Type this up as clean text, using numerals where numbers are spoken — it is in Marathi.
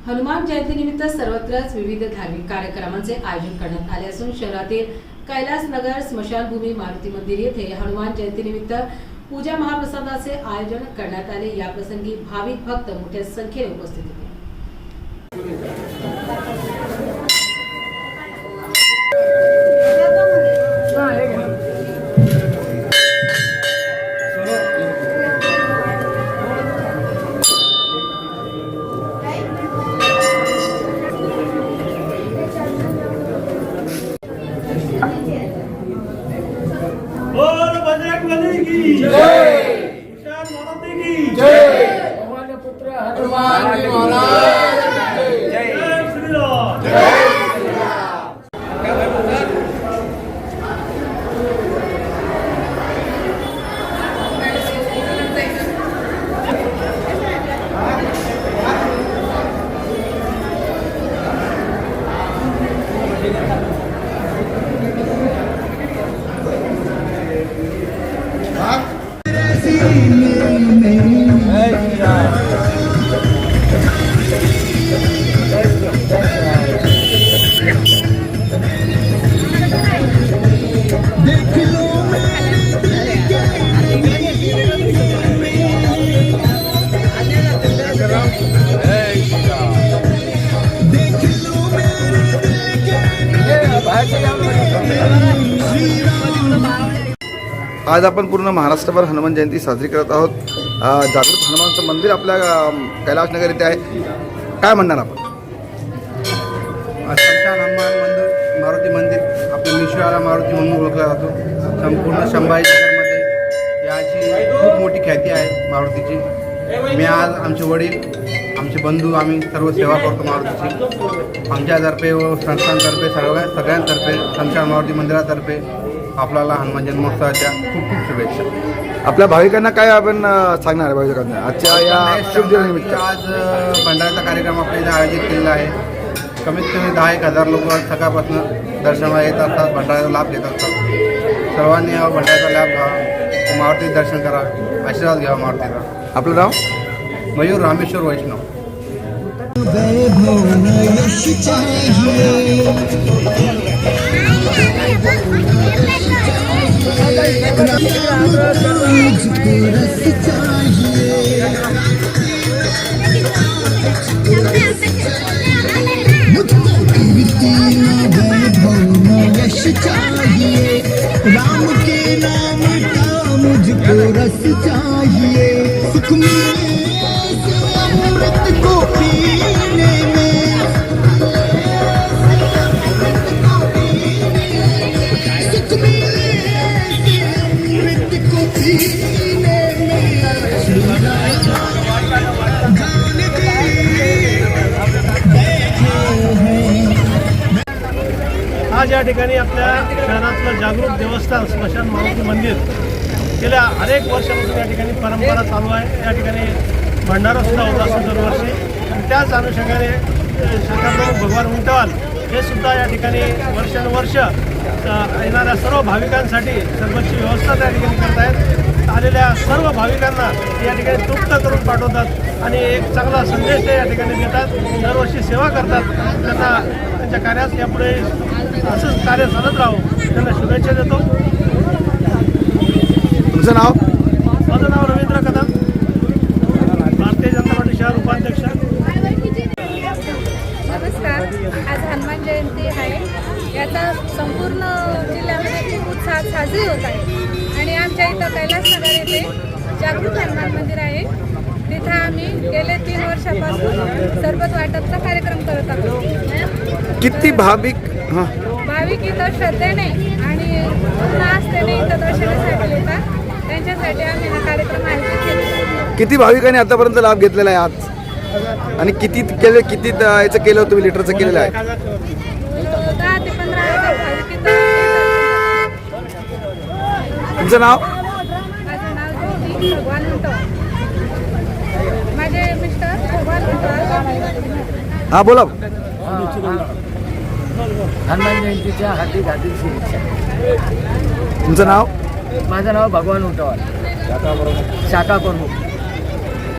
हनुमान जयंतीनिमित्त सर्वत्रच विविध धार्मिक कार्यक्रमांचे आयोजन करण्यात आले असून शहरातील कैलासनगर स्मशानभूमी मारुती मंदिर येथे हनुमान जयंतीनिमित्त पूजा महाप्रसादाचे आयोजन करण्यात आले। या प्रसंगी भाविक भक्त मोठ्या संख्येने उपस्थित होते। पुत्र हनुमान जी महाराज जय श्री राम जय श्री राम। आज आपण पूर्ण महाराष्ट्रभर हनुमान जयंती साजरी करत आहोत। जागृत हनुमानचं मंदिर आपल्या कैलासनगर येथे आहे। काय म्हणणार आपण? स्मशान हनुमान मंदिर मारुती मंदिर आपलं मिश्राला मारुती म्हणून ओळखला जातो। संपूर्ण संभाजीनगरमध्ये याची खूप मोठी ख्याती आहे मारुतीची। मी आज आमचे वडील आमचे बंधू आम्ही सर्व सेवा करतो मारुतीची। आमच्यातर्फे व संस्थांतर्फे सगळ्यांतर्फे स्मशान मारुती मंदिरातर्फे आपल्याला हनुमान जन्मोत्सवाच्या खूप खूप शुभेच्छा। आपल्या भाविकांना काय आपण सांगणार आहे भाविकांना आजच्या या शुभ दिनानिमित्त? आज भंडाऱ्याचा कार्यक्रम आपल्या इथे आयोजित केलेला आहे। कमीत कमी 10,000 लोक सकाळपासून दर्शनाला येत असतात, भंडाऱ्याचा लाभ घेत असतात। सर्वांनी हा भंडाऱ्याचा लाभ घ्यावा, मारुती दर्शन करा, आशीर्वाद घ्यावा मारुतीचा। आपलं नाव? मयूर रामेश्वर वैष्णव। राम के नाम का मुझको रस चाहिए, सुख मिले अमृत को पीने में, सुख मिले अमृत को पीने में। आज या ठिकाणी आपल्या शहरातलं जागृत देवस्थान स्मशान मारुती मंदिर गेल्या अनेक वर्षापासून या ठिकाणी परंपरा चालू आहे। या ठिकाणी भंडारा सुद्धा होत असतो दरवर्षी आणि त्याच अनुषंगाने शाखाप्रमुख भगवान उंटवाल हे सुद्धा या ठिकाणी वर्षानुवर्ष येणाऱ्या सर्व भाविकांसाठी सर्वची व्यवस्था त्या ठिकाणी करत आहेत। आलेल्या सर्व भाविकांना या ठिकाणी तृप्त करून पाठवतात आणि एक चांगला संदेश ते या ठिकाणी देतात। दरवर्षी सेवा करतात। त्यांना त्यांच्या कार्यास यापुढे असंच कार्य चालत राहू त्यांना शुभेच्छा देतो। तुमचं नाव? माझं नाव रवींद्र कदम, भारतीय जनता पार्टी शहर उपाध्यक्ष। नमस्कार। आज हनुमान जयंती आहे, याचा संपूर्ण जिल्ह्यामध्ये खूप उत्साहात साजरी होत आहे आणि आमच्या इथं कैलासनगर येथे जागृत हनुमान मंदिर आहे। तिथं आम्ही गेले 3 वर्षापासून सरबत वाटपचा कार्यक्रम करत आहोत। किती भाविक इथं श्रद्धेने आणि पूर्ण आस्थेने इथं दर्शनासाठी येतात, त्यांच्यासाठी आम्ही हा कार्यक्रम आयोजित केला। किती भाविकांनी आतापर्यंत लाभ घेतलेला आहे आज? आणि किती याचं केलं तुम्ही लिटरचं केलेलं आहे? 10 ते 15 हजार भाविक इथं येतात। तुमचं नाव? माझं नाव ज्योती भगवान उंटवाल, माझे मिस्टर भगवान उंटवाल। हां बोला। हनुमान जयंतीच्या हार्दिक शुभेच्छा। तुमचं नाव? माझं नाव भगवान उंटवाल, शाखा प्रमुख।